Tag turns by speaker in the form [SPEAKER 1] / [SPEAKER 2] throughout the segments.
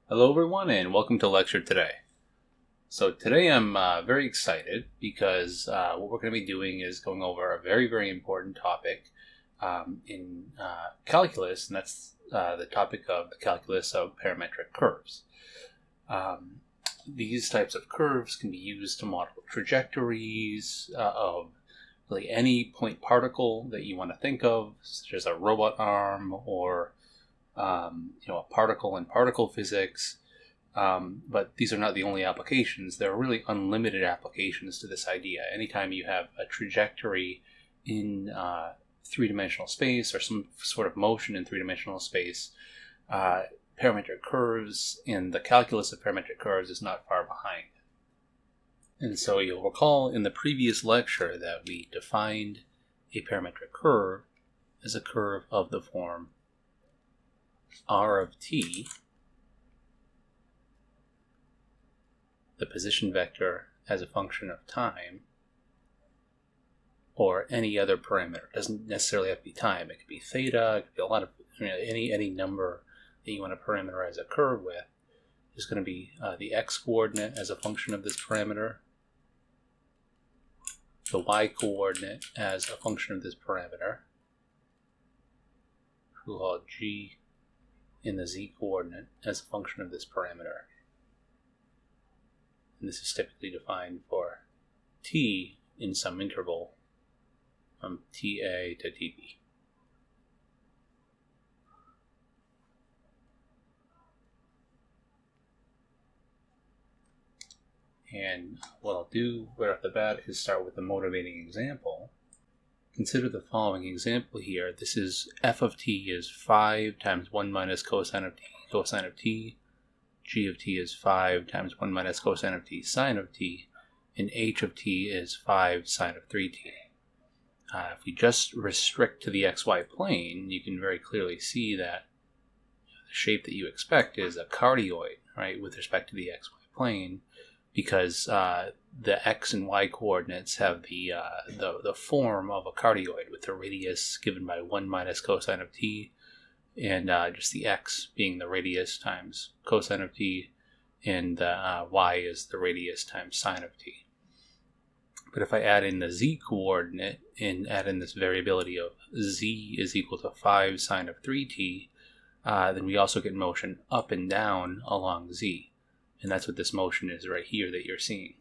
[SPEAKER 1] Hello everyone and welcome to Lecture Today. So today I'm very excited because what we're going to be doing is going over a very important topic in calculus, and that's the topic of the calculus of parametric curves. These types of curves can be used to model trajectories of really any point particle that you want to think of, such as a robot arm or a particle in particle physics. But these are not the only applications. There are really unlimited applications to this idea. Anytime you have a trajectory in three-dimensional space or some sort of motion in three-dimensional space, parametric curves and the calculus of parametric curves is not far behind. And so you'll recall in the previous lecture that we defined a parametric curve as a curve of the form r of t, the position vector as a function of time, or any other parameter. It doesn't necessarily have to be time. It could be theta, it could be a lot of, any number that you want to parameterize a curve with. Is going to be the x-coordinate as a function of this parameter, the y-coordinate as a function of this parameter, we'll call it g, in the z-coordinate as a function of this parameter. And this is typically defined for t in some interval from ta to tb. And what I'll do right off the bat is start with the motivating example. Consider the following example here. This is f of t is 5 times 1 minus cosine of t, g of t is 5 times 1 minus cosine of t sine of t, and h of t is 5 sine of 3t. If we just restrict to the xy plane, you can very clearly see that the shape that you expect is a cardioid, right, with respect to the xy plane, because the x and y coordinates have the form of a cardioid, with the radius given by 1 minus cosine of t, and just the x being the radius times cosine of t, and the y is the radius times sine of t. But if I add in the z coordinate and add in this variability of z is equal to 5 sine of 3t, then we also get motion up and down along z. And that's what this motion is right here that you're seeing.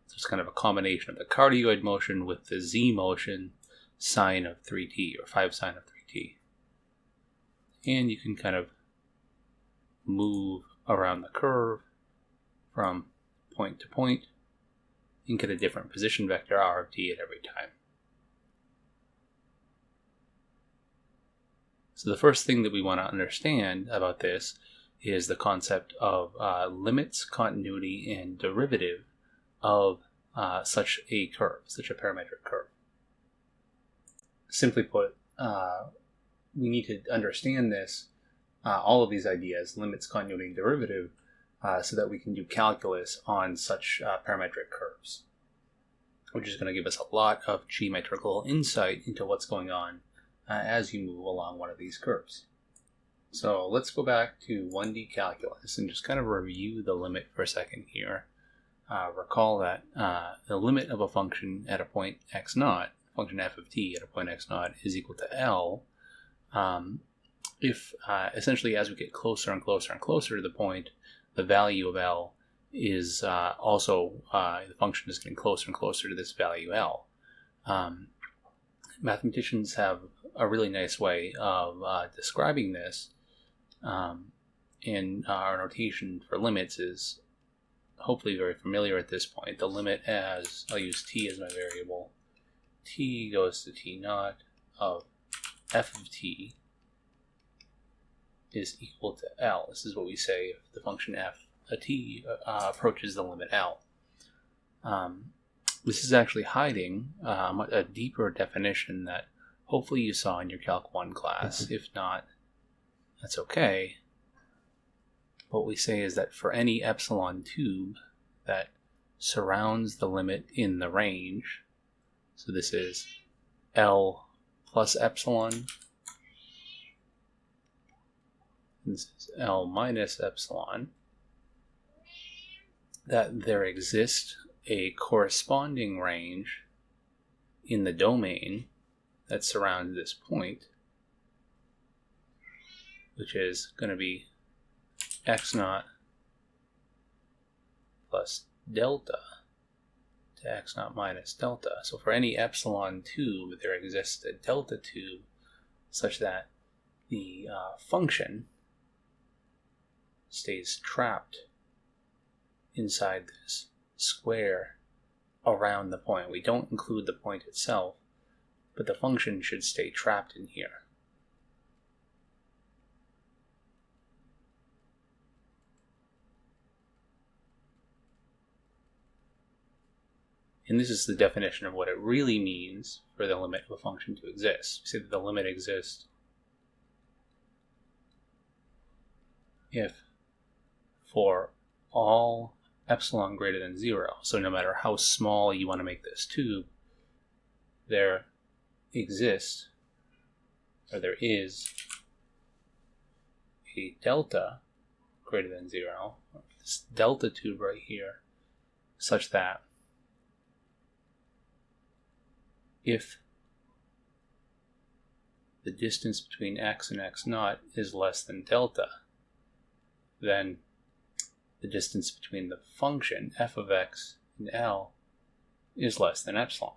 [SPEAKER 1] So it's kind of a combination of the cardioid motion with the z motion, sine of 3t, or 5 sine of 3t. And you can kind of move around the curve from point to point and get a different position vector r of t at every time. So the first thing that we want to understand about this is the concept of limits, continuity, and derivative of such a curve, such a parametric curve. Simply put, we need to understand this, all of these ideas, limits, continuity, and derivative, so that we can do calculus on such parametric curves, which is going to give us a lot of geometrical insight into what's going on as you move along one of these curves. So let's go back to 1D calculus and just kind of review the limit for a second here. Recall that the limit of a function at a point x naught, function f of t at a point x naught, is equal to L if essentially as we get closer and closer and closer to the point, the value of L is also, the function is getting closer and closer to this value L. Mathematicians have a really nice way of describing this. And our notation for limits is hopefully very familiar at this point. The limit as, I'll use t as my variable, t goes to t naught of f of t is equal to L. This is what we say if the function f of t approaches the limit L. This is actually hiding a deeper definition that hopefully you saw in your Calc 1 class. If not, that's okay. What we say is that for any epsilon tube that surrounds the limit in the range, so this is L plus epsilon this is L minus epsilon, that there exists a corresponding range in the domain that surrounds this point, which is going to be x naught plus delta to x naught minus delta. So for any epsilon tube, there exists a delta tube such that the function stays trapped inside this square around the point. We don't include the point itself, but the function should stay trapped in here. And this is the definition of what it really means for the limit of a function to exist. We say that the limit exists if for all epsilon greater than 0, so no matter how small you want to make this tube, there exists, or there is, a delta greater than 0, this delta tube right here, such that if the distance between x and x naught is less than delta, then the distance between the function f of x and L is less than epsilon.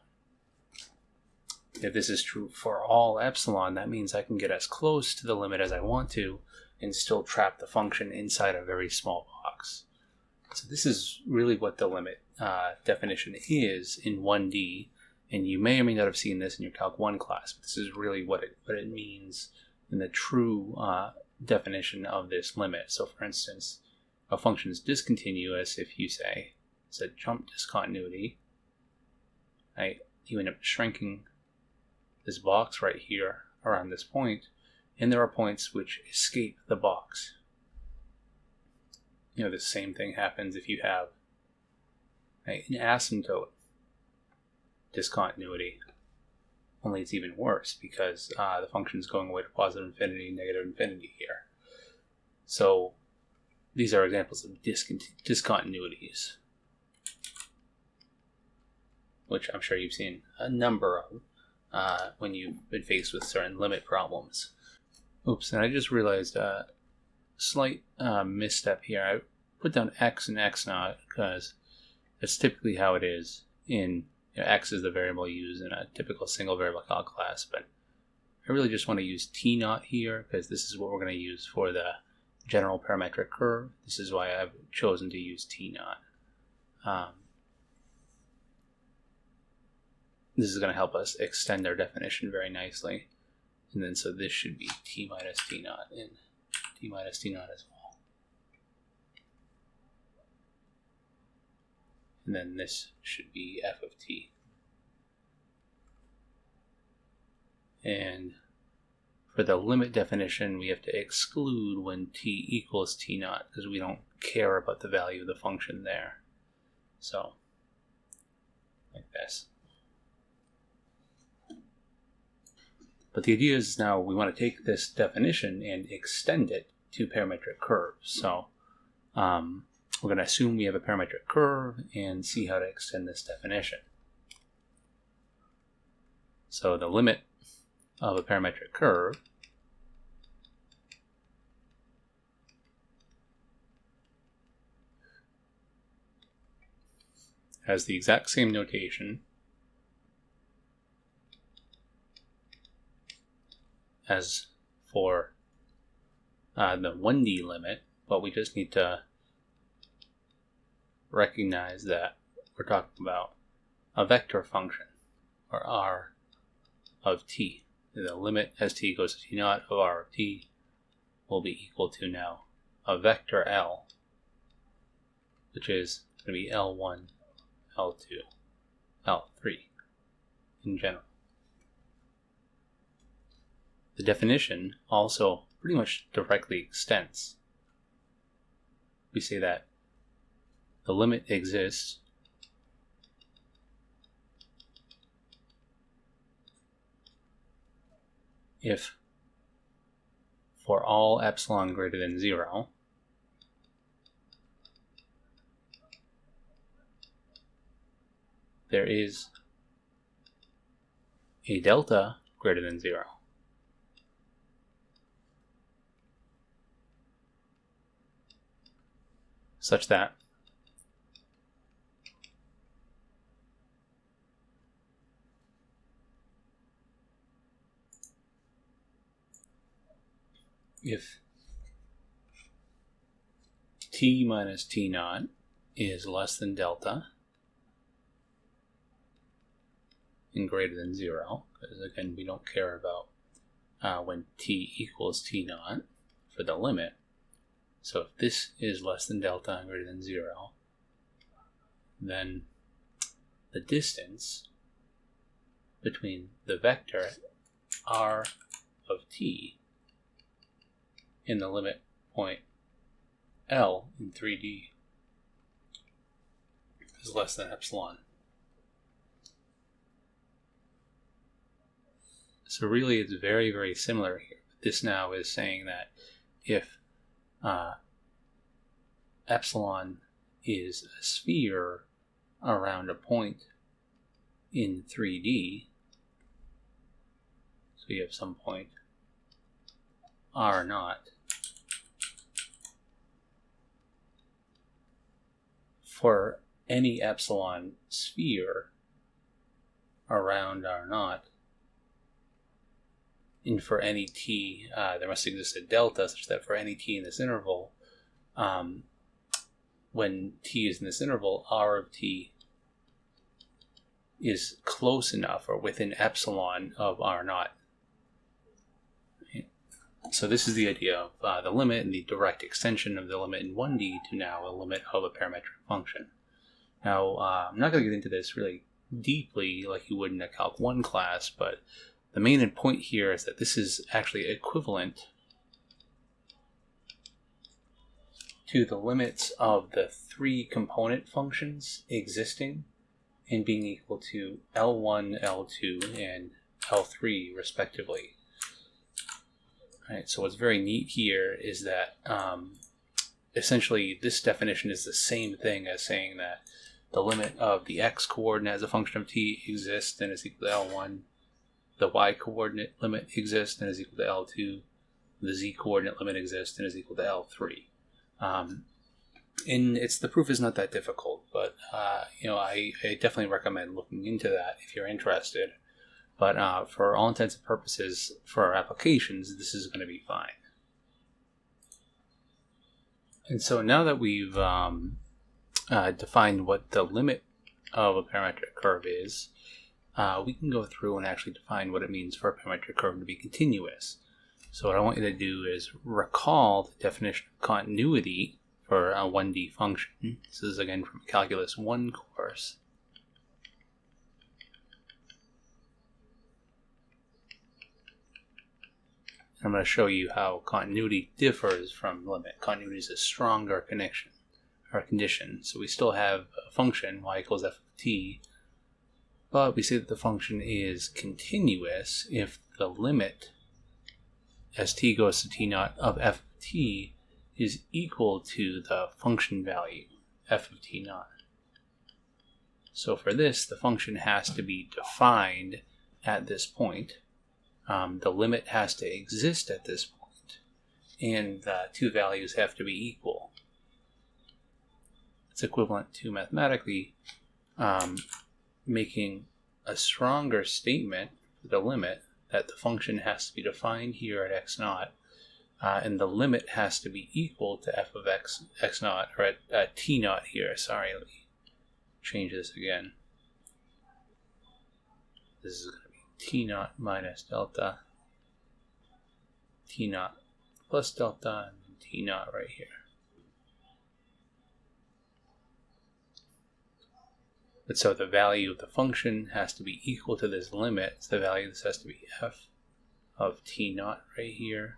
[SPEAKER 1] If this is true for all epsilon, that means I can get as close to the limit as I want to and still trap the function inside a very small box. So this is really what the limit definition is in 1D, and you may or may not have seen this in your Calc 1 class, but this is really what it means in the true definition of this limit. So for instance, a function is discontinuous if you say it's a jump discontinuity, right? You end up shrinking this box right here around this point, and there are points which escape the box. You know, the same thing happens if you have an asymptote discontinuity, only it's even worse because the function is going away to positive infinity, negative infinity here. So these are examples of discontinuities, which I'm sure you've seen a number of when you've been faced with certain limit problems. Oops, and I just realized a slight misstep here. I put down x and x naught because that's typically how it is in, x is the variable used in a typical single variable calc class, but I really just want to use t naught here because this is what we're going to use for the general parametric curve. This is why I've chosen to use t naught. This is going to help us extend our definition very nicely. And then so this should be t minus t naught and t minus t naught as well. And then this should be f of t. And for the limit definition, we have to exclude when t equals t naught because we don't care about the value of the function there. So, like this. But the idea is now we want to take this definition and extend it to parametric curves. So we're going to assume we have a parametric curve and see how to extend this definition. So the limit of a parametric curve has the exact same notation as for the 1D limit, but we just need to recognize that we're talking about a vector function, or r of t. The limit as t goes to t naught of r of t will be equal to now a vector L, which is going to be L1, L2, L3 in general. The definition also pretty much directly extends. We say that the limit exists if for all epsilon greater than 0, there is a delta greater than 0. Such that if t minus t naught is less than delta and greater than 0, because again we don't care about when t equals t naught for the limit. So if this is less than delta and greater than 0, then the distance between the vector r of t in the limit point L in 3D is less than epsilon. So really it's very, very similar here. This now is saying that if epsilon is a sphere around a point in 3D, so you have some point r naught, for any epsilon sphere around r naught, and for any t, there must exist a delta such that for any t in this interval, when t is in this interval, r of t is close enough or within epsilon of r naught. So this is the idea of the limit and the direct extension of the limit in 1D to now a limit of a parametric function. Now, I'm not going to get into this really deeply like you would in a Calc 1 class, but the main point here is that this is actually equivalent to the limits of the 3 component functions existing and being equal to L1, L2, and L3 respectively. Right, so what's very neat here is that essentially this definition is the same thing as saying that the limit of the x coordinate as a function of t exists and is equal to L1, the y coordinate limit exists and is equal to L2, the z coordinate limit exists and is equal to L3. And the proof is not that difficult, but I definitely recommend looking into that if you're interested. But for all intents and purposes, for our applications, this is going to be fine. And so now that we've defined what the limit of a parametric curve is, we can go through and actually define what it means for a parametric curve to be continuous. So what I want you to do is recall the definition of continuity for a 1D function. This is again from a Calculus 1 course. I'm going to show you how continuity differs from limit. Continuity is a stronger connection or condition. So we still have a function y equals f of t, but we say that the function is continuous if the limit as t goes to t naught of f of t is equal to the function value f of t naught. So for this, the function has to be defined at this point. The limit has to exist at this point, and the two values have to be equal. It's equivalent to mathematically making a stronger statement for the limit that the function has to be defined here at x naught, and the limit has to be equal to f of x naught, or at t naught here. Sorry, let me change this again. This is going to be t naught minus delta, t naught plus delta, and t naught right here. But so the value of the function has to be equal to this limit. So the value of this has to be f of t naught right here.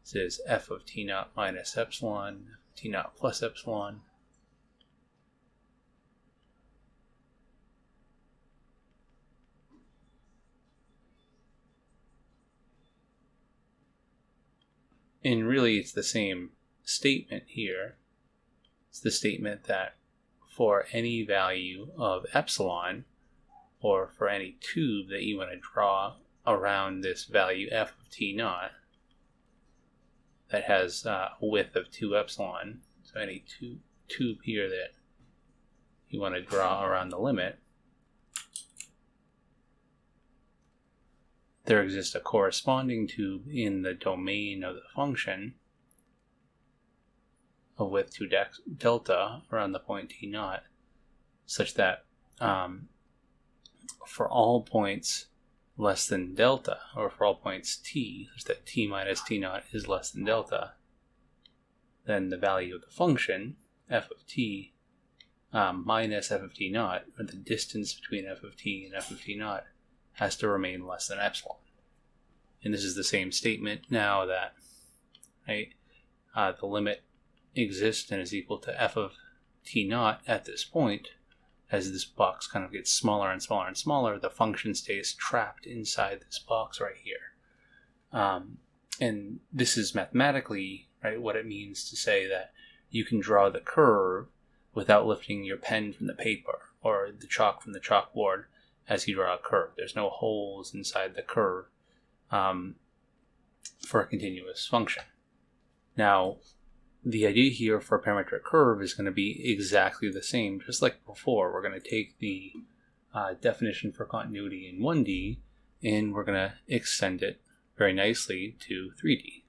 [SPEAKER 1] This is f of t naught minus epsilon, f of t naught plus epsilon. And really it's the same statement here. It's the statement that for any value of epsilon, or for any tube that you want to draw around this value f of t naught that has a width of 2 epsilon, so any tube here that you want to draw around the limit, there exists a corresponding tube in the domain of the function of width 2 delta around the point t naught, such that for all points less than delta, or for all points t, such that t minus t naught is less than delta, then the value of the function, f of t, minus f of t naught, or the distance between f of t and f of t naught, has to remain less than epsilon. And this is the same statement now that, right, the limit exists and is equal to f of t naught at this point. As this box kind of gets smaller and smaller and smaller, the function stays trapped inside this box right here. And this is mathematically, right, what it means to say that you can draw the curve without lifting your pen from the paper or the chalk from the chalkboard as you draw a curve. There's no holes inside the curve for a continuous function. Now, the idea here for a parametric curve is going to be exactly the same. Just like before, we're going to take the definition for continuity in 1D and we're going to extend it very nicely to 3D.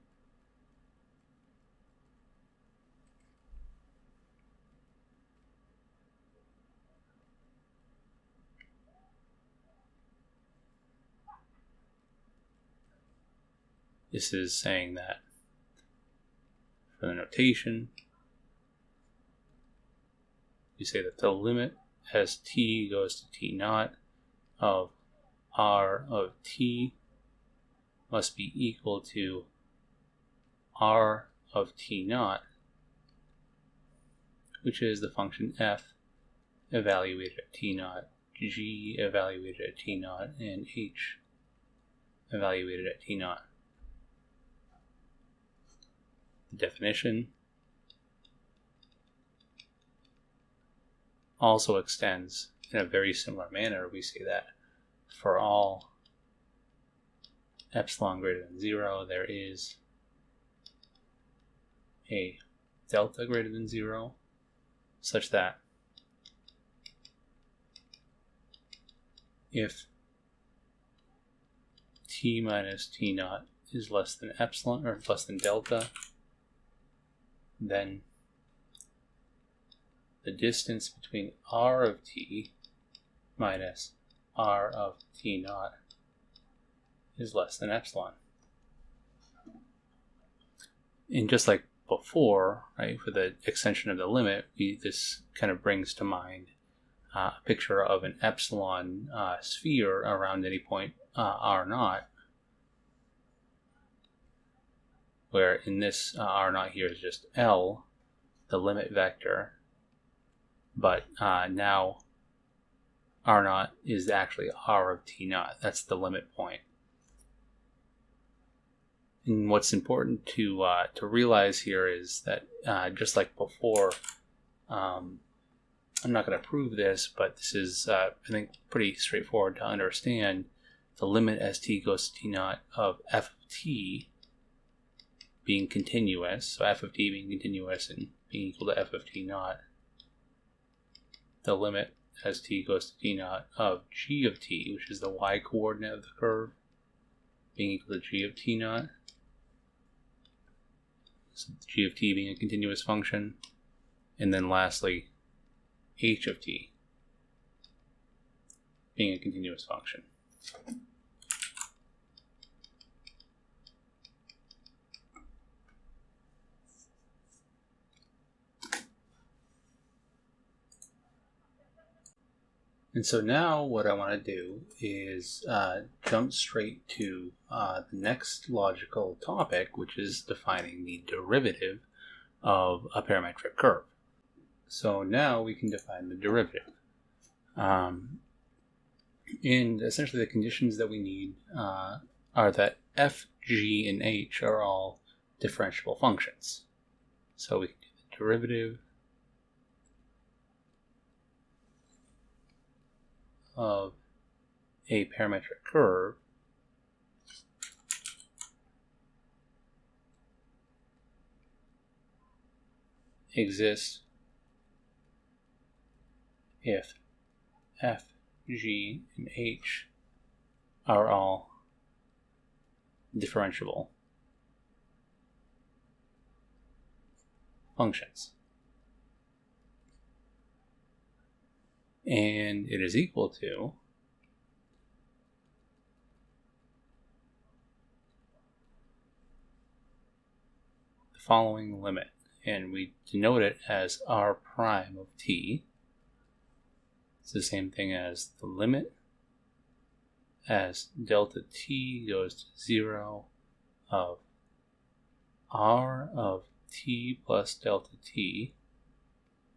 [SPEAKER 1] This is saying that for the notation, you say that the limit as t goes to t naught of r of t must be equal to r of t naught, which is the function f evaluated at t naught, g evaluated at t naught, and h evaluated at t naught. The definition also extends in a very similar manner. We say that for all epsilon greater than 0, there is a delta greater than 0, such that if t minus t naught is less than epsilon, or less than delta, then the distance between r of t minus r of t naught is less than epsilon. And just like before, right, for the extension of the limit, this kind of brings to mind a picture of an epsilon sphere around any point r naught, where in this r naught here is just L, the limit vector, but now r naught is actually r of t naught. That's the limit point. And what's important to realize here is that just like before, I'm not going to prove this, but this is, I think, pretty straightforward to understand. The limit as t goes to t naught of f of t being continuous, so f of t being continuous and being equal to f of t naught, the limit as t goes to t naught of g of t, which is the y coordinate of the curve, being equal to g of t naught, so g of t being a continuous function, and then lastly h of t being a continuous function. And so now what I want to do is jump straight to the next logical topic, which is defining the derivative of a parametric curve. So now we can define the derivative. And essentially the conditions that we need are that f, g, and h are all differentiable functions. So we can do the derivative of a parametric curve exists if f, g, and h are all differentiable functions. And it is equal to the following limit, and we denote it as r prime of t. It's the same thing as the limit as delta t goes to 0 of r of t plus delta t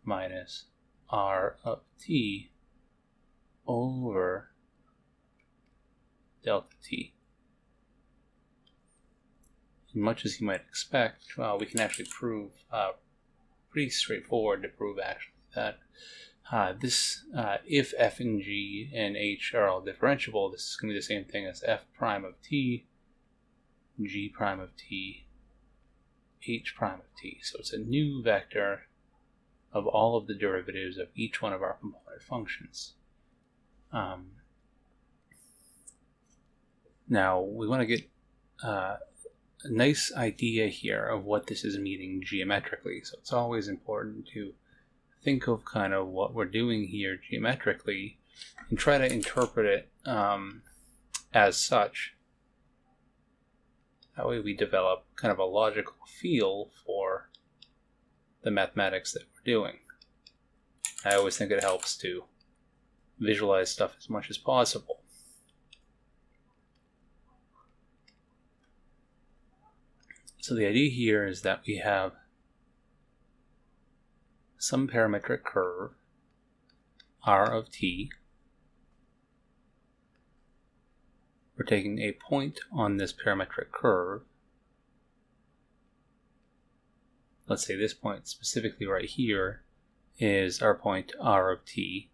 [SPEAKER 1] minus r of t over delta t. And much as you might expect, we can actually prove pretty straightforward to prove actually that if f and g and h are all differentiable, this is going to be the same thing as f prime of t, g prime of t, h prime of t. So it's a new vector of all of the derivatives of each one of our component functions. Now we want to get a nice idea here of what this is meaning geometrically. So it's always important to think of kind of what we're doing here geometrically and try to interpret it as such. That way we develop kind of a logical feel for the mathematics that we're doing. I always think it helps to visualize stuff as much as possible. So the idea here is that we have some parametric curve, r of t. We're taking a point on this parametric curve. Let's say this point specifically right here is our point r of t.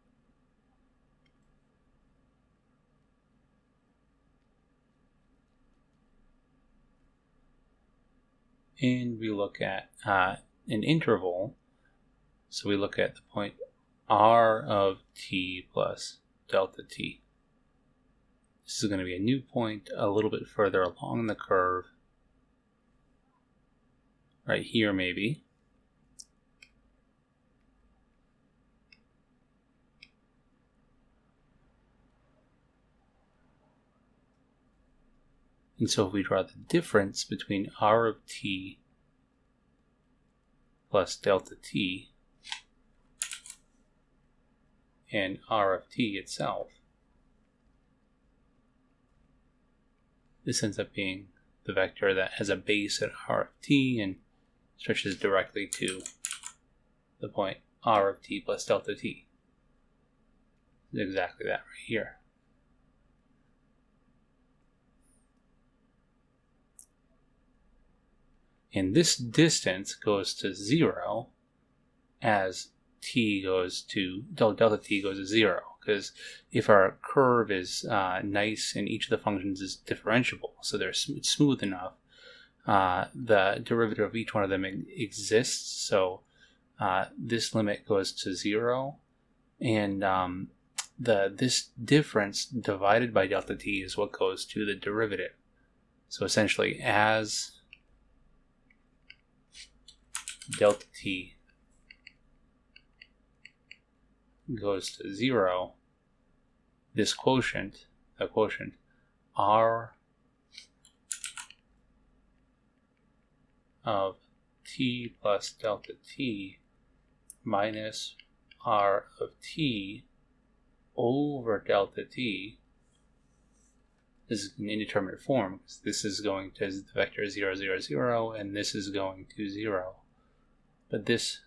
[SPEAKER 1] And we look at an interval. So we look at the point r of t plus delta t. This is going to be a new point a little bit further along the curve. Right here maybe. And so if we draw the difference between r of t plus delta t and r of t itself, this ends up being the vector that has a base at r of t and stretches directly to the point r of t plus delta t. It's exactly that right here. And this distance goes to 0 as t goes to, delta t goes to 0. Because if our curve is nice and each of the functions is differentiable, so they're smooth enough, the derivative of each one of them exists. So this limit goes to 0. And this difference divided by delta t is what goes to the derivative. So essentially, as delta t goes to 0, this quotient, the quotient r of t plus delta t minus r of t over delta t, is an indeterminate form. This is going to the vector 0, 0, 0, and this is going to 0. But this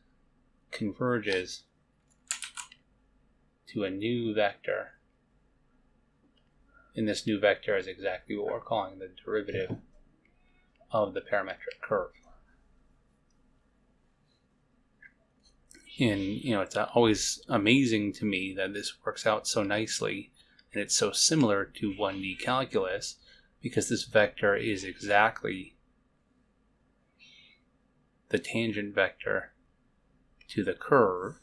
[SPEAKER 1] converges to a new vector. And this new vector is exactly what we're calling the derivative of the parametric curve. And, it's always amazing to me that this works out so nicely, and it's so similar to 1D calculus, because this vector is exactly the tangent vector to the curve.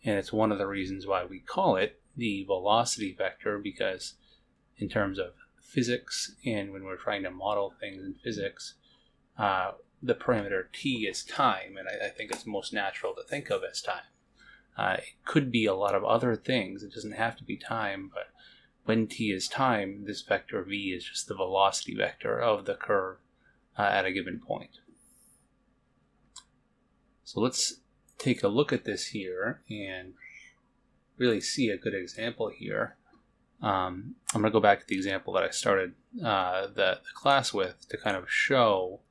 [SPEAKER 1] And it's one of the reasons why we call it the velocity vector, because in terms of physics and when we're trying to model things in physics, the parameter t is time, and I think it's most natural to think of as time. It could be a lot of other things. It doesn't have to be time, but when t is time, this vector v is just the velocity vector of the curve at a given point. So let's take a look at this here and really see a good example here. I'm going to go back to the example that I started the class with to kind of show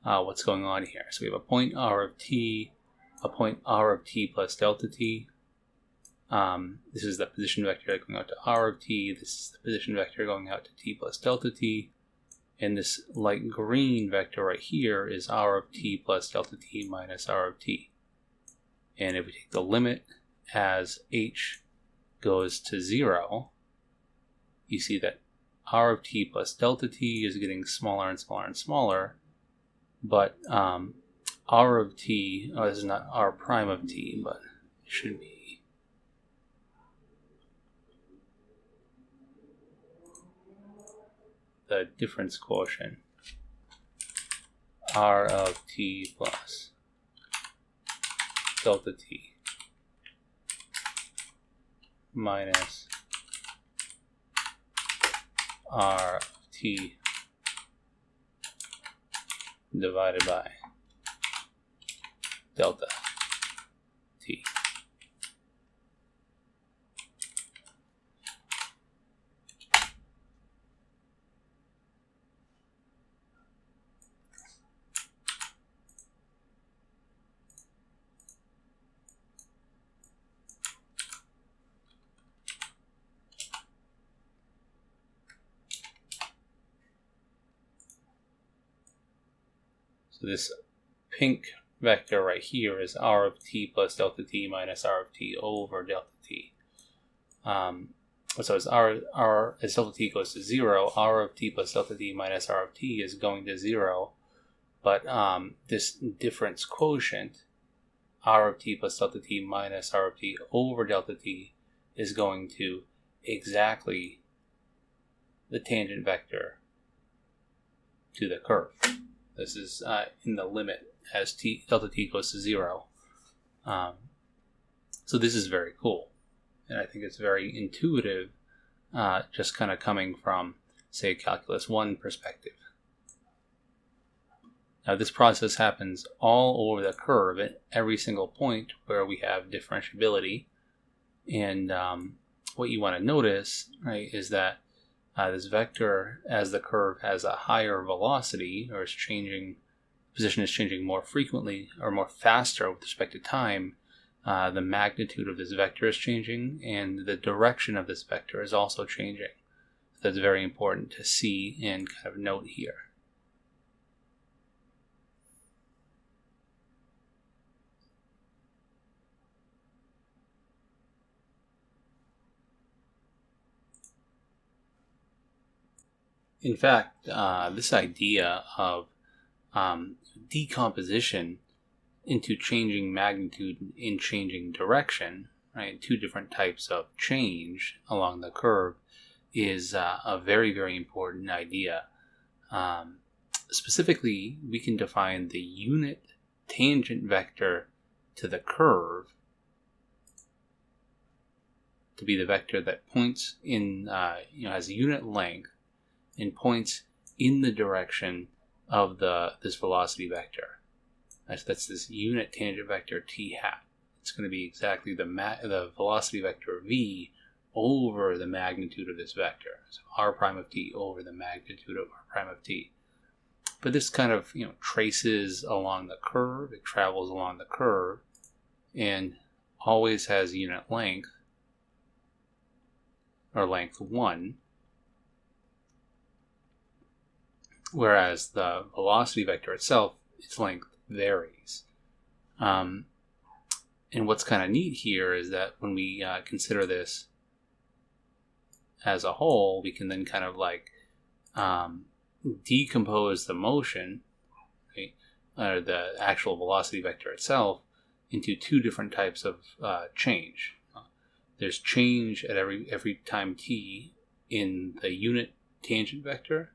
[SPEAKER 1] what's going on here. So we have a point r of t, a point r of t plus delta t. This is the position vector going out to r of t. This is the position vector going out to t plus delta t. And this light green vector right here is r of t plus delta t minus r of t. And if we take the limit as h goes to 0, you see that r of t plus delta t is getting smaller and smaller and smaller. But r of t, this is not r prime of t, but it should be the difference quotient, r of t plus delta t minus r of t divided by delta t. So this pink vector right here is r of t plus delta t minus r of t over delta t. So as as delta t goes to 0, r of t plus delta t minus r of t is going to 0. But this difference quotient, r of t plus delta t minus r of t over delta t, is going to exactly the tangent vector to the curve. This is in the limit as delta t goes to 0. So this is very cool. And I think it's very intuitive, just kind of coming from, say, Calculus 1 perspective. Now this process happens all over the curve at every single point where we have differentiability. And what you want to notice, right, is that this vector, as the curve has a higher velocity, or is changing, position is changing more frequently or more faster with respect to time, the magnitude of this vector is changing, and the direction of this vector is also changing. So that's very important to see and kind of note here. In fact, this idea of decomposition into changing magnitude in changing direction, right, two different types of change along the curve, is a very, very important idea. Specifically, we can define the unit tangent vector to the curve to be the vector that points in, has a unit length and points in the direction of this velocity vector. That's this unit tangent vector t hat. It's going to be exactly the velocity vector v over the magnitude of this vector. So r prime of t over the magnitude of r prime of t. But this kind of traces along the curve. It travels along the curve and always has unit length, or length 1. whereas the velocity vector itself, its length varies. And what's kind of neat here is that when we consider this as a whole, we can then kind of like decompose the motion, right, or the actual velocity vector itself, into two different types of change. There's change at every time t in the unit tangent vector,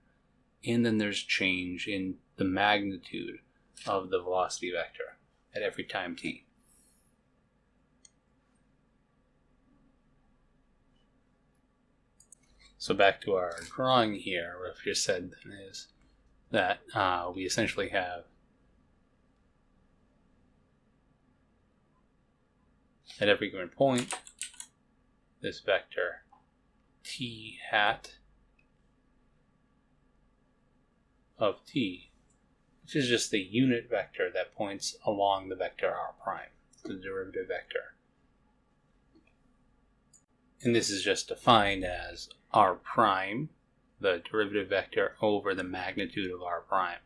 [SPEAKER 1] and then there's change in the magnitude of the velocity vector at every time t. So back to our drawing here, what I've just said then is that we essentially have at every given point this vector t hat of t, which is just the unit vector that points along the vector r prime, the derivative vector. And this is just defined as r prime, the derivative vector, over the magnitude of r prime.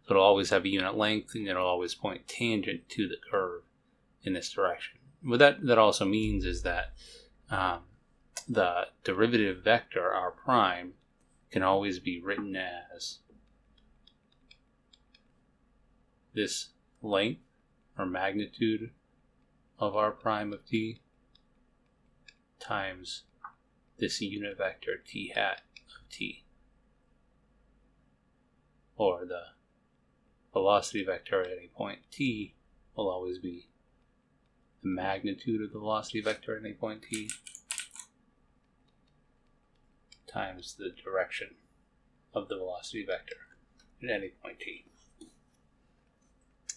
[SPEAKER 1] So it'll always have a unit length, and it'll always point tangent to the curve in this direction. What that also means is that the derivative vector r prime can always be written as this length or magnitude of r prime of t times this unit vector t hat of t, or the velocity vector at any point t will always be the magnitude of the velocity vector at any point t times the direction of the velocity vector at any point t.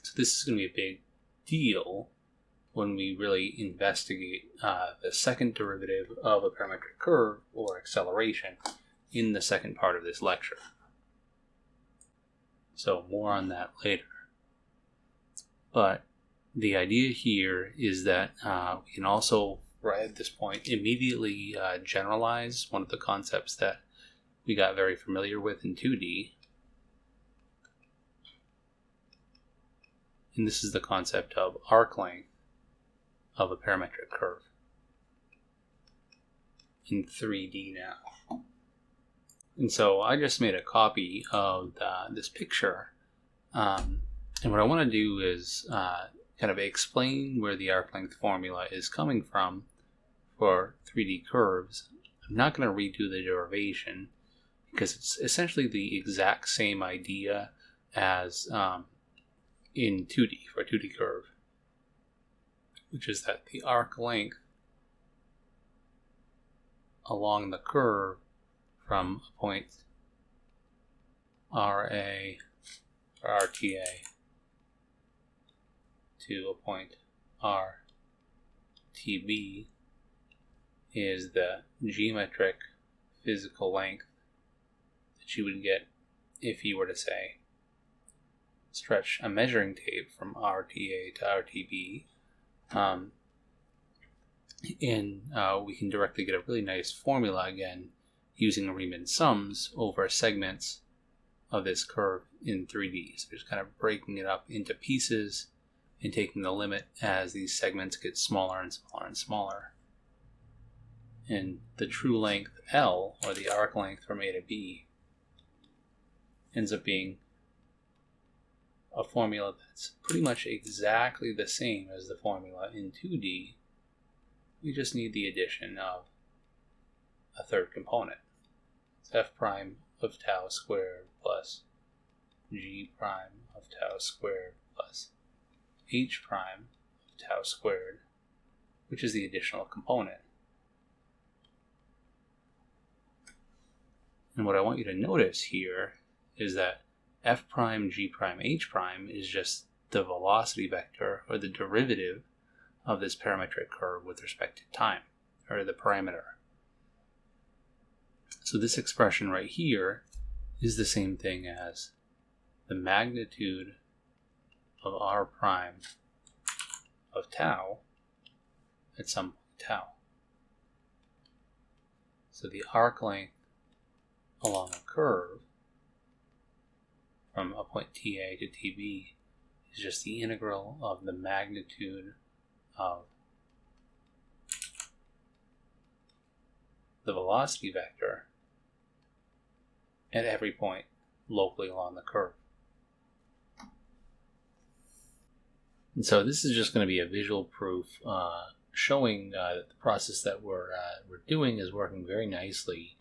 [SPEAKER 1] So this is going to be a big deal when we really investigate the second derivative of a parametric curve, or acceleration, in the second part of this lecture. So more on that later. But the idea here is that we can also, right at this point, immediately generalize one of the concepts that we got very familiar with in 2D. And this is the concept of arc length of a parametric curve in 3D now. And so I just made a copy of this picture, and what I want to do is kind of explain where the Arclength formula is coming from for 3D curves. I'm not going to redo the derivation because it's essentially the exact same idea as in 2D for a 2D curve, which is that the arc length along the curve from a point RA or RTA to a point RTB is the geometric physical length that you would get if you were to, say, stretch a measuring tape from RTA to RTB. And we can directly get a really nice formula again using Riemann sums over segments of this curve in 3D. So just kind of breaking it up into pieces and taking the limit as these segments get smaller and smaller and smaller. And the true length L, or the arc length from A to B, ends up being a formula that's pretty much exactly the same as the formula in 2D. We just need the addition of a third component. It's f prime of tau squared plus g prime of tau squared plus h prime of tau squared, which is the additional component. And what I want you to notice here is that f prime, g prime, h prime is just the velocity vector, or the derivative of this parametric curve with respect to time, or the parameter. So this expression right here is the same thing as the magnitude of r prime of tau at some point tau. So the arc length along a curve from a point TA to TB is just the integral of the magnitude of the velocity vector at every point locally along the curve. And so this is just going to be a visual proof showing that the process that we're doing is working very nicely.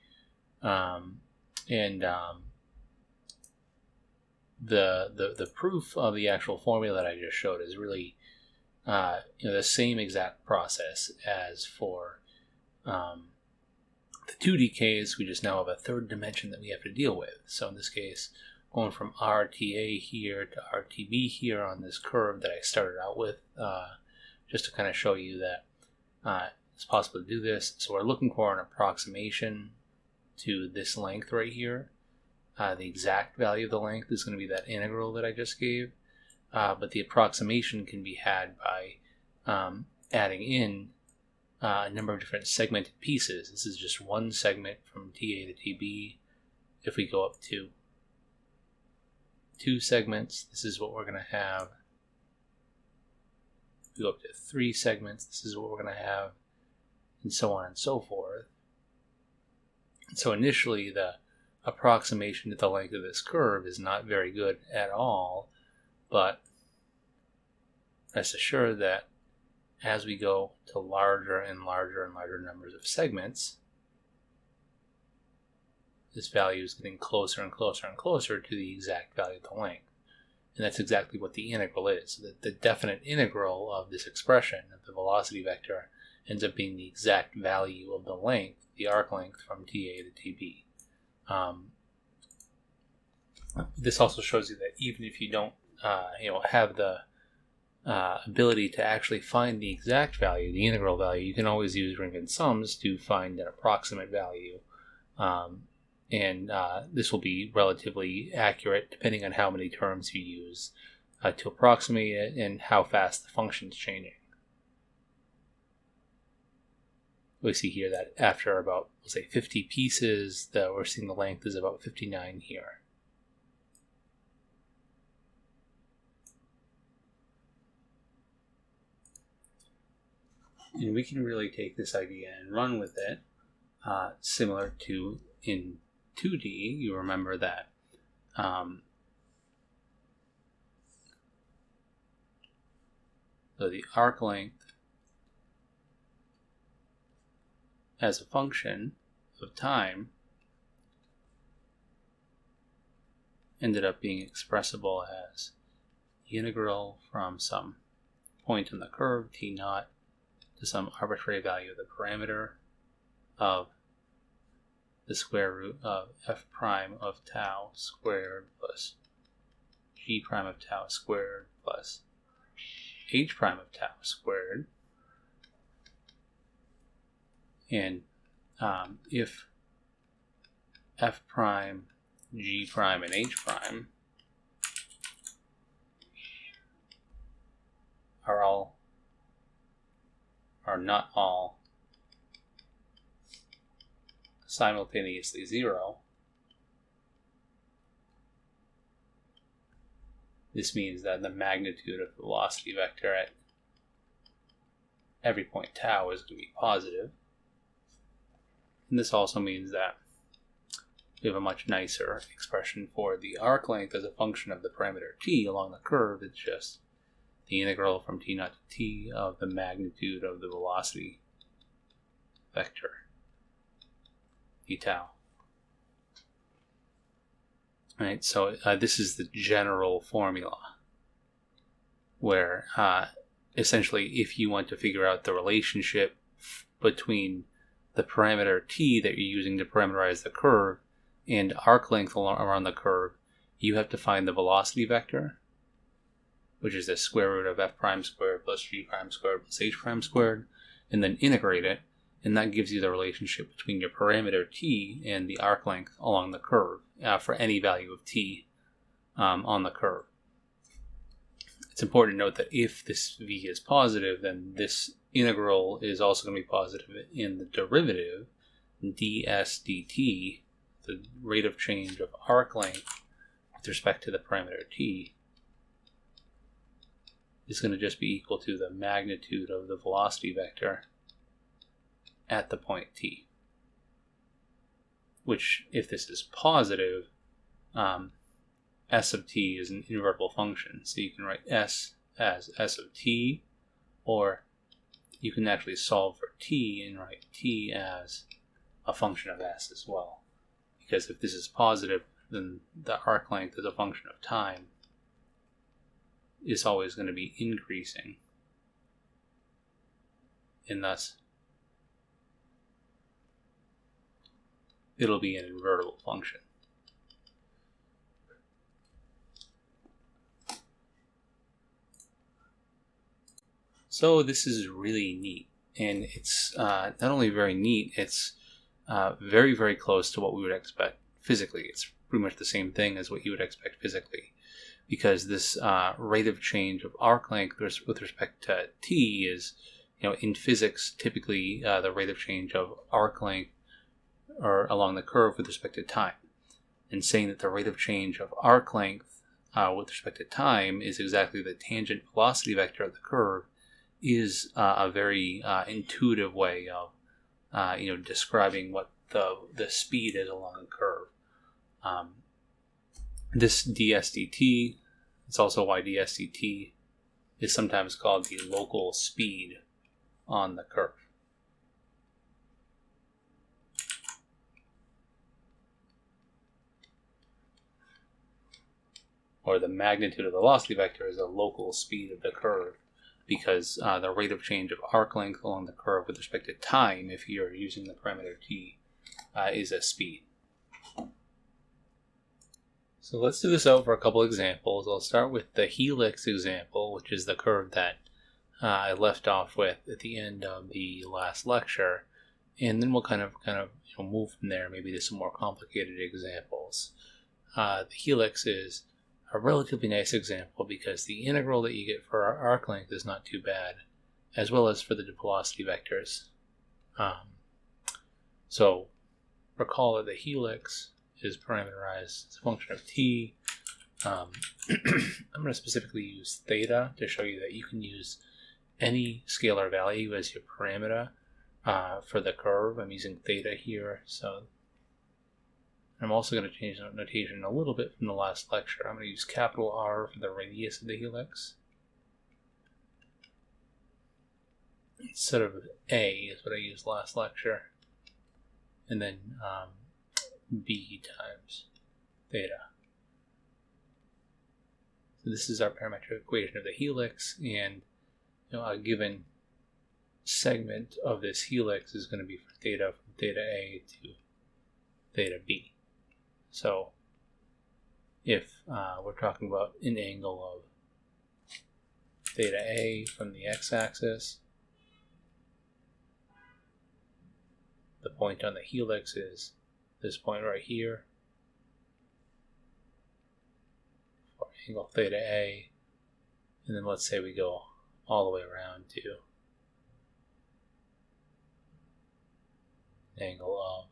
[SPEAKER 1] The proof of the actual formula that I just showed is really the same exact process as for the 2D case. We just now have a third dimension that we have to deal with. So in this case, going from RTA here to RTB here on this curve that I started out with, just to kind of show you that it's possible to do this. So we're looking for an approximation to this length right here. The exact value of the length is going to be that integral that I just gave, but the approximation can be had by adding in a number of different segmented pieces. This is just one segment from TA to TB. If we go up to 2 segments, this is what we're going to have. If we go up to 3 segments, this is what we're going to have, and so on and so forth. And so initially, the approximation to the length of this curve is not very good at all, but rest assured that as we go to larger and larger and larger numbers of segments, this value is getting closer and closer and closer to the exact value of the length. And that's exactly what the integral is. The definite integral of this expression of the velocity vector ends up being the exact value of the length, the arc length from TA to TB. This also shows you that even if you don't have the ability to actually find the exact value, the integral value, you can always use ring and sums to find an approximate value. And this will be relatively accurate depending on how many terms you use to approximate it and how fast the function is changing. We see here that after about, let's say, 50 pieces, we're seeing the length is about 59 here. And we can really take this idea and run with it, similar to in 2D. You remember that so the arc length as a function of time ended up being expressible as the integral from some point on the curve t naught to some arbitrary value of the parameter of the square root of f prime of tau squared plus g prime of tau squared plus h prime of tau squared. And if f prime, g prime, and h prime are not all simultaneously 0, this means that the magnitude of the velocity vector at every point tau is going to be positive. And this also means that we have a much nicer expression for the arc length as a function of the parameter t along the curve. It's just the integral from t naught to t of the magnitude of the velocity vector, d tau. Right, so this is the general formula where essentially if you want to figure out the relationship between the parameter t that you're using to parameterize the curve and arc length around the curve, you have to find the velocity vector, which is the square root of f prime squared plus g prime squared plus h prime squared, and then integrate it, and that gives you the relationship between your parameter t and the arc length along the curve for any value of t on the curve. It's important to note that if this v is positive, then this integral is also going to be positive in the derivative, ds dt, the rate of change of arc length with with respect to the parameter t is going to just be equal to the magnitude of the velocity vector at the point t. Which, if this is positive, s of t is an invertible function. So you can write s as s of t, or you can actually solve for t and write t as a function of s as well. Because if this is positive, then the arc length as a function of time is always going to be increasing. And thus, it'll be an invertible function. So this is really neat. And it's not only very neat, it's very, very close to what we would expect physically. It's pretty much the same thing as what you would expect physically. Because this rate of change of arc length with respect to t is, in physics, typically the rate of change of arc length or along the curve with respect to time. And saying that the rate of change of arc length with respect to time is exactly the tangent velocity vector of the curve is a very intuitive way of describing what the speed is along the curve. This ds dt, it's also why ds dt is sometimes called the local speed on the curve. Or the magnitude of the velocity vector is the local speed of the curve, because the rate of change of arc length along the curve with respect to time, if you're using the parameter t, is a speed. So let's do this out for a couple examples. I'll start with the helix example, which is the curve that I left off with at the end of the last lecture, and then we'll kind of move from there, maybe to some more complicated examples. The helix is a relatively nice example because the integral that you get for our arc length is not too bad, as well as for the velocity vectors. So recall that the helix is parameterized as a function of t. I'm going to specifically use theta to show you that you can use any scalar value as your parameter for the curve. I'm using theta here, so I'm also going to change the notation a little bit from the last lecture. I'm going to use capital R for the radius of the helix. Instead of A is what I used last lecture. And then B times theta. So this is our parametric equation of the helix, and a given segment of this helix is going to be for theta from theta A to theta B. So if we're talking about an angle of theta A from the x-axis, the point on the helix is this point right here for angle theta A, and then let's say we go all the way around to angle of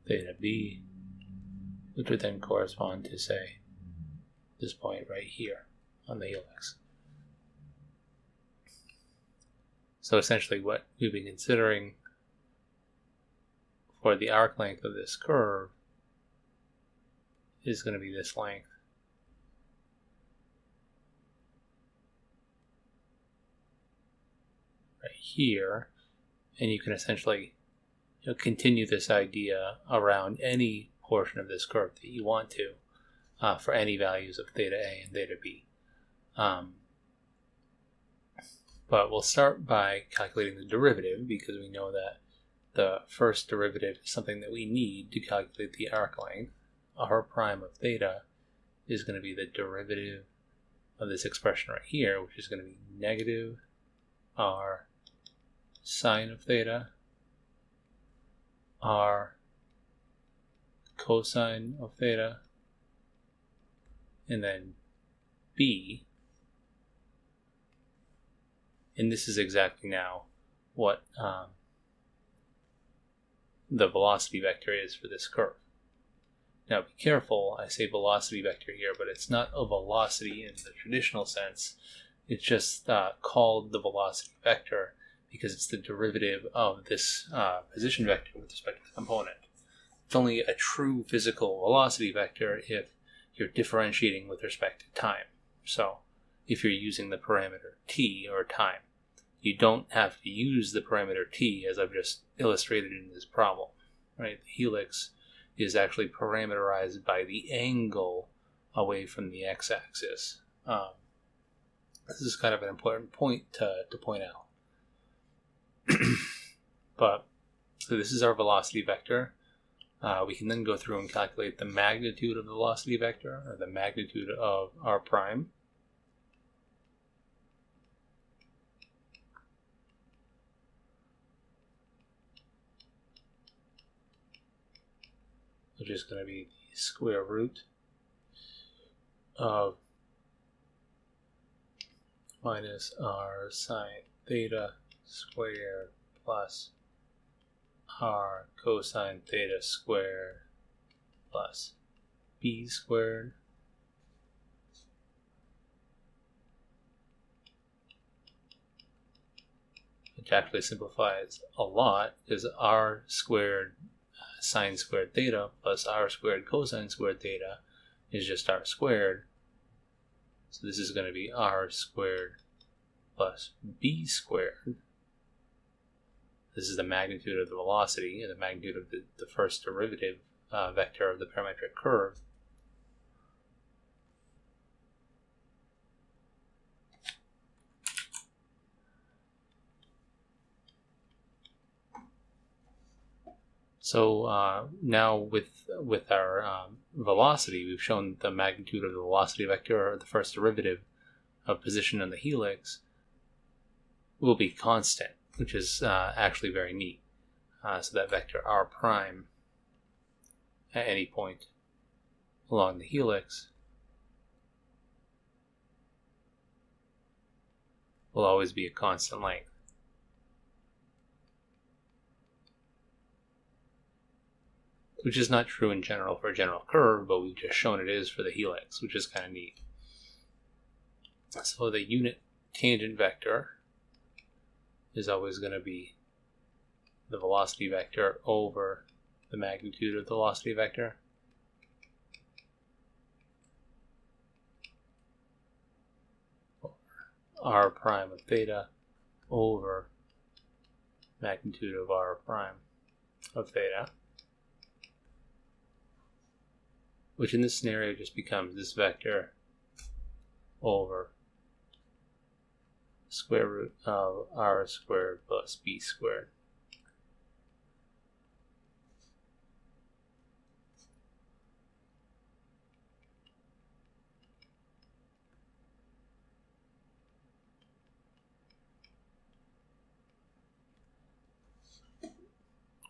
[SPEAKER 1] theta B, which would then correspond to, say, this point right here on the helix. So essentially what we've been considering for the arc length of this curve is going to be this length. Right here, and you can essentially continue this idea around any portion of this curve that you want to for any values of theta A and theta B. But we'll start by calculating the derivative, because we know that the first derivative is something that we need to calculate the arc length. R prime of theta is going to be the derivative of this expression right here, which is going to be negative R sine of theta, R cosine of theta, and then B. And this is exactly now what the velocity vector is for this curve. Now be careful, I say velocity vector here, but it's not a velocity in the traditional sense. It's just called the velocity vector because it's the derivative of this position vector with respect to the component. It's only a true physical velocity vector if you're differentiating with respect to time. So if you're using the parameter t, or time, you don't have to use the parameter t as I've just illustrated in this problem. Right? The helix is actually parameterized by the angle away from the x-axis. This is kind of an important point to point out. But so this is our velocity vector. We can then go through and calculate the magnitude of the velocity vector, or the magnitude of r prime. Which is going to be the square root of minus r sine theta squared plus r cosine theta squared plus b squared which actually simplifies a lot because r squared sine squared theta plus r squared cosine squared theta is just r squared. So this is going to be r squared plus b squared. This is the magnitude of the velocity and the magnitude of the first derivative vector of the parametric curve. So now with our velocity, we've shown the magnitude of the velocity vector, or the first derivative of position in the helix, will be constant, which is actually very neat. So that vector r prime at any point along the helix will always be a constant length. Which is not true in general for a general curve, but we've just shown it is for the helix, which is kind of neat. So the unit tangent vector is always going to be the velocity vector over the magnitude of the velocity vector. R prime of theta over magnitude of r prime of theta. Which in this scenario just becomes this vector over square root of r squared plus b squared.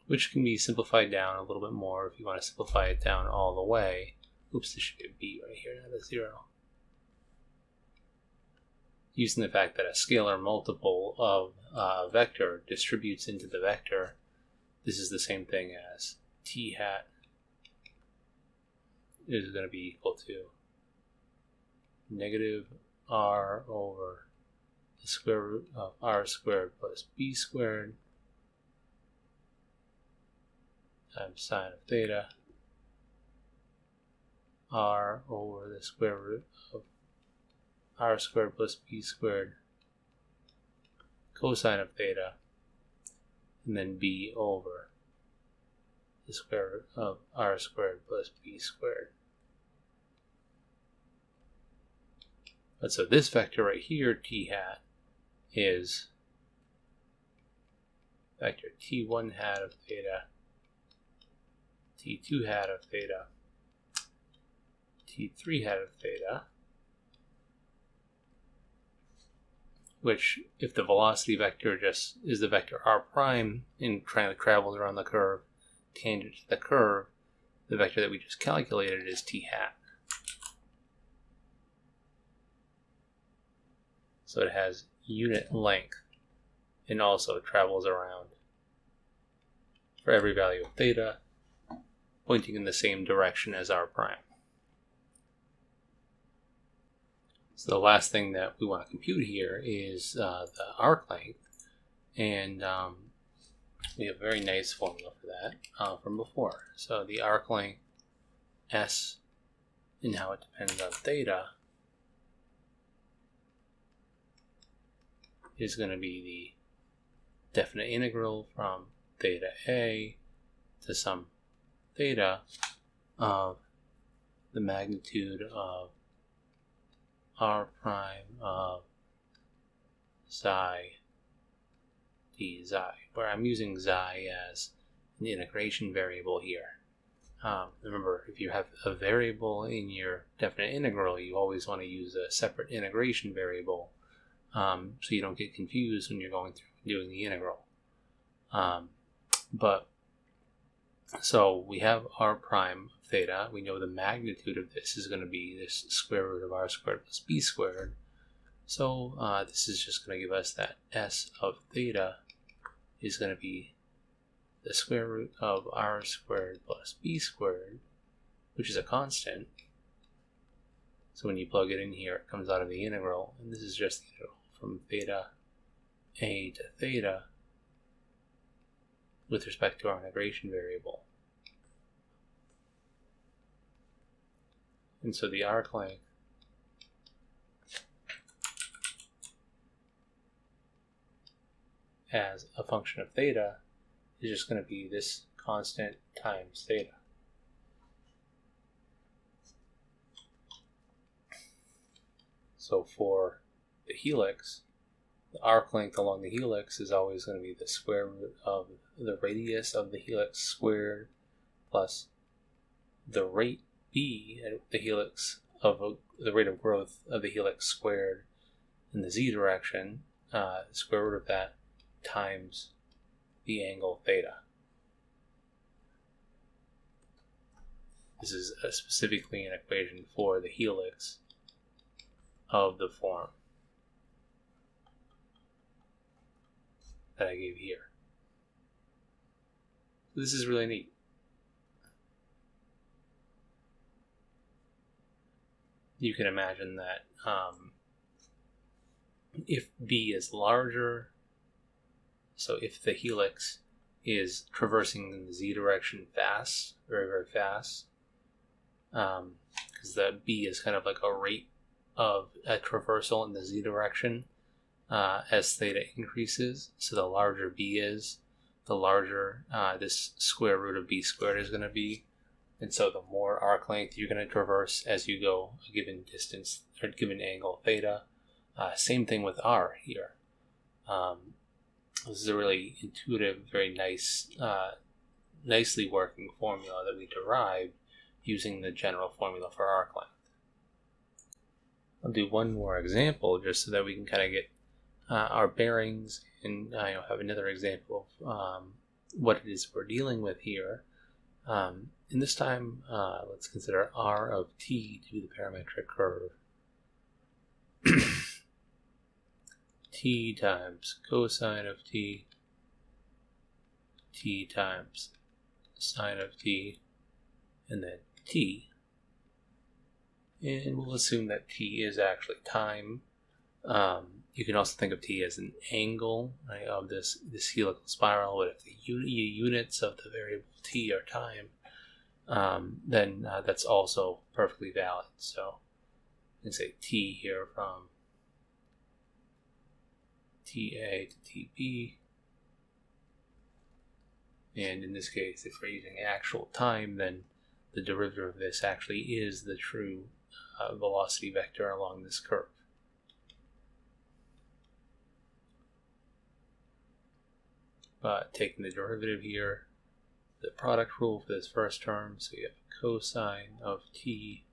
[SPEAKER 1] Which can be simplified down a little bit more if you want to simplify it down all the way. Oops, this should be a b right here, not a 0. Using the fact that a scalar multiple of a vector distributes into the vector, this is the same thing as t hat is going to be equal to negative r over the square root of r squared plus b squared times sine of theta r over the square root of r squared plus b squared cosine of theta, and then b over the square root of r squared plus b squared. But so this vector right here, t hat, is vector t1 hat of theta, t2 hat of theta, t3 hat of theta, which, if the velocity vector just is the vector r prime and kind of travels around the curve, tangent to the curve, the vector that we just calculated is t hat. So it has unit length and also travels around for every value of theta pointing in the same direction as r prime. So the last thing that we want to compute here is the arc length, and we have a very nice formula for that from before. So the arc length S, and how it depends on theta, is going to be the definite integral from theta A to some theta of the magnitude of r prime of psi d xi, where I'm using xi as an integration variable here. Remember, if you have a variable in your definite integral, you always want to use a separate integration variable so you don't get confused when you're going through and doing the integral. So we have r prime of theta. We know the magnitude of this is going to be this square root of r squared plus b squared. So this is just going to give us that s of theta is going to be the square root of r squared plus b squared, which is a constant. So when you plug it in here, it comes out of the integral, and this is just the integral from theta a to theta with respect to our integration variable. And so the arc length as a function of theta is just going to be this constant times theta. So for the helix, the arc length along the helix is always going to be the square root of the radius of the helix squared plus the rate b at the helix of the rate of growth of the helix squared in the z direction, the square root of that times the angle theta. This is specifically an equation for the helix of the form that I gave here. This is really neat. You can imagine that if b is larger, so if the helix is traversing in the z direction fast, very, very fast, because the b is kind of like a rate of a traversal in the z direction as theta increases. So the larger b is, the larger this square root of b squared is going to be. And so the more arc length you're going to traverse as you go a given distance or given angle theta. Same thing with r here. This is a really intuitive, very nice, nicely working formula that we derived using the general formula for arc length. I'll do one more example just so that we can kind of get our bearings and have another example of what it is we're dealing with here. And this time, let's consider r of t to be the parametric curve. T times cosine of t, t times sine of t, and then t. And we'll assume that t is actually time. You can also think of t as an angle, right, of this helical spiral, but if the units of the variable t are time, then that's also perfectly valid. So you can say t here from TA to TB, and in this case, if we're using actual time, then the derivative of this actually is the true velocity vector along this curve. But taking the derivative here, the product rule for this first term, so you have cosine of t,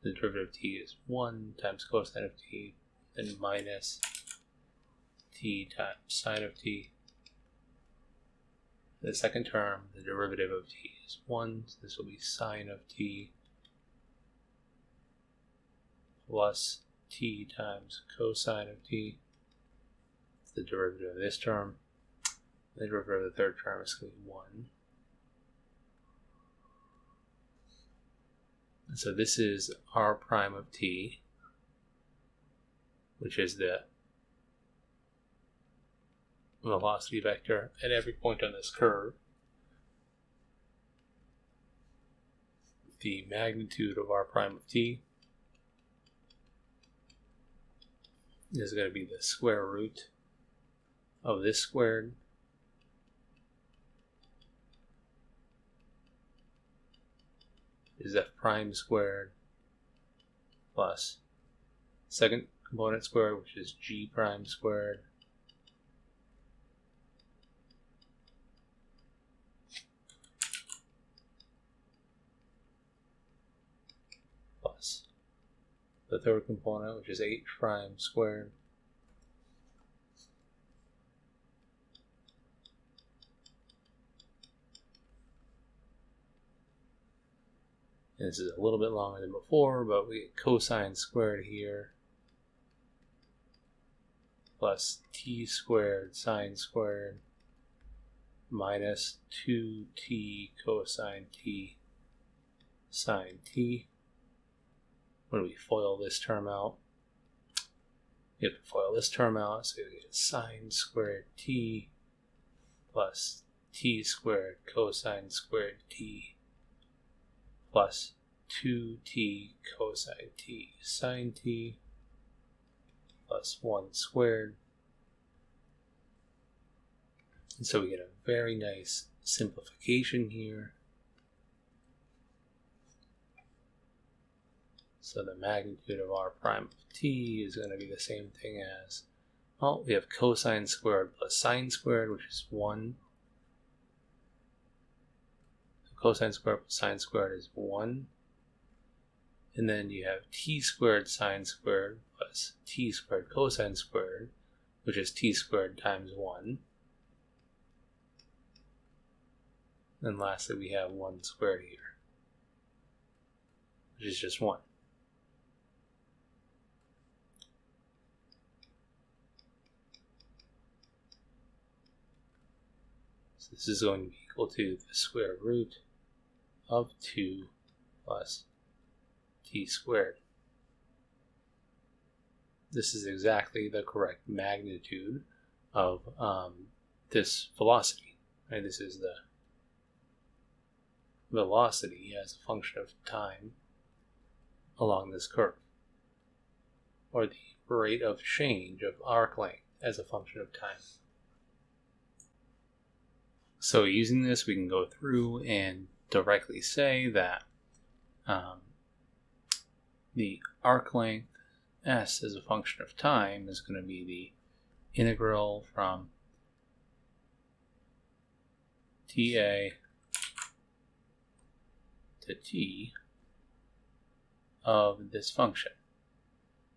[SPEAKER 1] the derivative of t is 1 times cosine of t, then minus t times sine of t. The second term, the derivative of t is 1, so this will be sine of t plus t times cosine of t. The derivative of this term. The derivative of the third term is going to be 1. So this is r prime of t, which is the velocity vector at every point on this curve. The magnitude of r prime of t is going to be the square root of this squared is f prime squared plus second component squared, which is g prime squared, plus the third component, which is h prime squared, and this is a little bit longer than before, but we get cosine squared here, plus t squared sine squared minus 2t cosine t sine t. When we FOIL this term out, you have to FOIL this term out, so you get sine squared t plus t squared cosine squared t plus 2t cosine t sine t plus 1 squared. And so we get a very nice simplification here. So the magnitude of r prime of t is going to be the same thing as, well, we have cosine squared plus sine squared, which is 1. So cosine squared plus sine squared is 1. And then you have t squared sine squared plus t squared cosine squared, which is t squared times 1. And lastly, we have 1 squared here, which is just 1. So this is going to be equal to the square root of 2 plus t squared. This is exactly the correct magnitude of this velocity. Right? This is the velocity as a function of time along this curve, or the rate of change of arc length as a function of time. So using this, we can go through and directly say that the arc length s as a function of time is going to be the integral from ta to t of this function.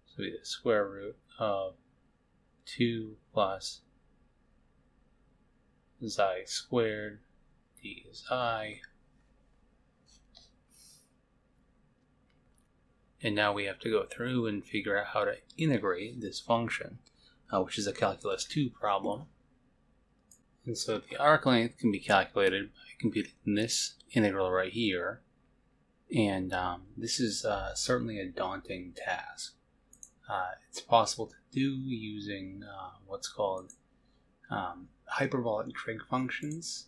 [SPEAKER 1] So we get the square root of 2 plus xi squared d is I. And now we have to go through and figure out how to integrate this function, which is a calculus 2 problem. And so the arc length can be calculated by computing this integral right here. And this is certainly a daunting task. It's possible to do using what's called hyperbolic trig functions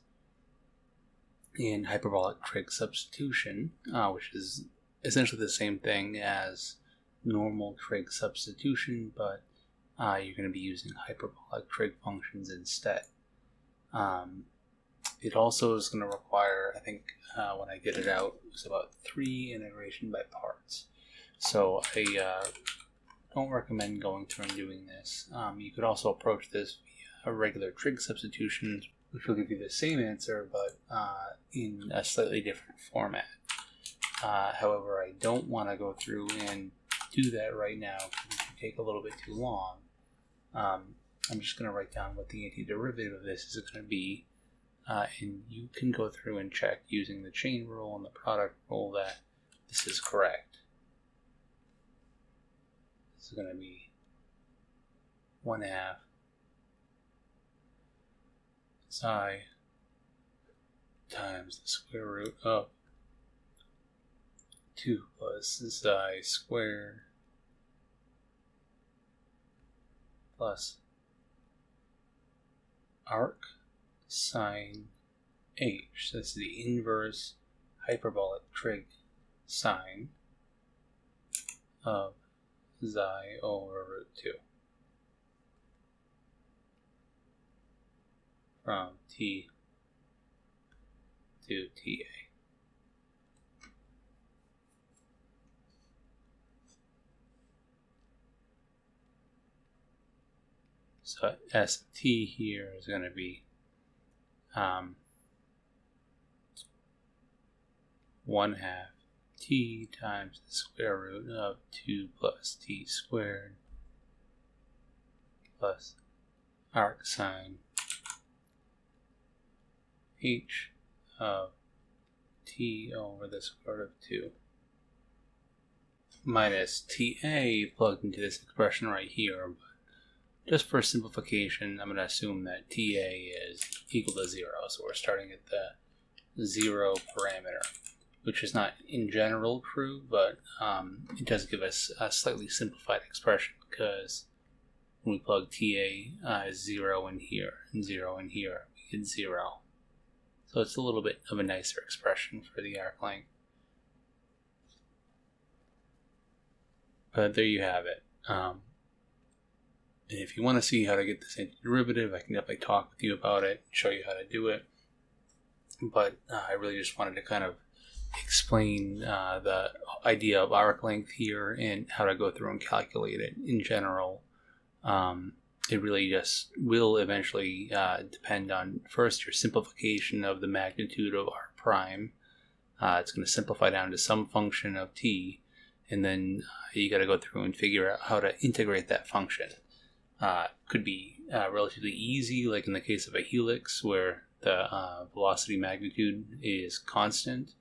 [SPEAKER 1] and hyperbolic trig substitution, which is essentially the same thing as normal trig substitution, but you're going to be using hyperbolic trig functions instead. It also is going to require, I think when I get it out, it was about 3 integration by parts. So I don't recommend going through and doing this. You could also approach this via regular trig substitutions, which will give you the same answer, but in a slightly different format. However, I don't want to go through and do that right now because it would take a little bit too long. I'm just going to write down what the antiderivative of this is going to be, and you can go through and check using the chain rule and the product rule that this is correct. This is going to be 1/2 psi times the square root of 2 plus xi squared plus arc sine h. So that's the inverse hyperbolic trig sine of xi over root 2 from t to ta. So s of t here is going to be 1/2 t times the square root of 2 plus t squared plus arc sine h of t over the square root of 2 minus ta plugged into this expression right here. But just for simplification, I'm going to assume that ta is equal to 0. So we're starting at the 0 parameter, which is not in general true, but it does give us a slightly simplified expression, because when we plug ta as 0 in here and 0 in here, we get 0. So it's a little bit of a nicer expression for the arc length. But there you have it. And if you want to see how to get this antiderivative, I can definitely talk with you about it, show you how to do it. But I really just wanted to kind of explain the idea of arc length here and how to go through and calculate it in general. It really just will eventually depend on, first, your simplification of the magnitude of r prime. It's going to simplify down to some function of t, and then you got to go through and figure out how to integrate that function. Could be relatively easy, like in the case of a helix, where the velocity magnitude is constant,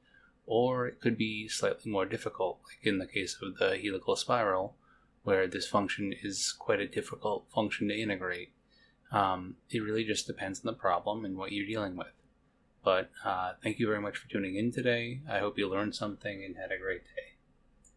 [SPEAKER 1] or it could be slightly more difficult, like in the case of the helical spiral, where this function is quite a difficult function to integrate. It really just depends on the problem and what you're dealing with. But thank you very much for tuning in today. I hope you learned something and had a great day.